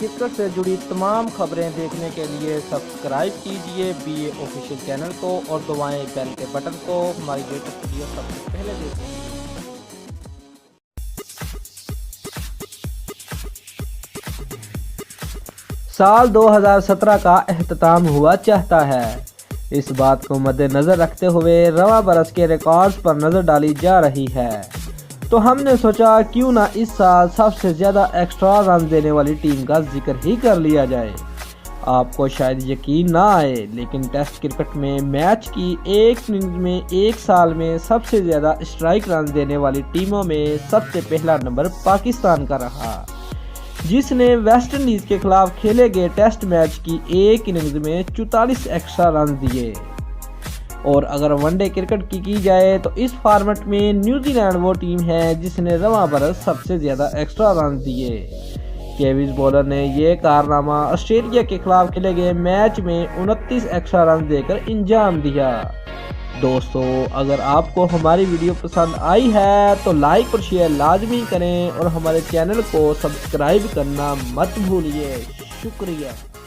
Cricket سے جڑی تمام خبریں دیکھنے کے لیے سبسکرائب کیجئے BA آفیشیل چینل کو اور دبائیں بیل کے بٹن کو ہماری لیٹسٹ ویڈیو سب سے پہلے دیکھیں۔ سال 2017 کا اختتام ہوا چاہتا ہے۔ اس بات کو مد نظر رکھتے ہوئے رواں برس کے ریکارڈز پر نظر ڈالی جا رہی ہے، تو ہم نے سوچا کیوں نہ اس سال سب سے زیادہ ایکسٹرا رنز دینے والی ٹیم کا ذکر ہی کر لیا جائے۔ آپ کو شاید یقین نہ آئے، لیکن ٹیسٹ کرکٹ میں میچ کی ایک اننگز میں ایک سال میں سب سے زیادہ اسٹرائک رنز دینے والی ٹیموں میں سب سے پہلا نمبر پاکستان کا رہا، جس نے ویسٹ انڈیز کے خلاف کھیلے گئے ٹیسٹ میچ کی ایک اننگز میں 44 ایکسٹرا رنز دیے۔ اور اگر ون ڈے کرکٹ کی جائے تو اس فارمیٹ میں نیوزی لینڈ وہ ٹیم ہے جس نے رواں برس سب سے زیادہ ایکسٹرا رنز دیے۔ کیویز بولر نے یہ کارنامہ آسٹریلیا کے خلاف کھیلے گئے میچ میں 29 ایکسٹرا رنز دے کر انجام دیا۔ دوستو، اگر آپ کو ہماری ویڈیو پسند آئی ہے تو لائک اور شیئر لازمی کریں اور ہمارے چینل کو سبسکرائب کرنا مت بھولیے۔ شکریہ۔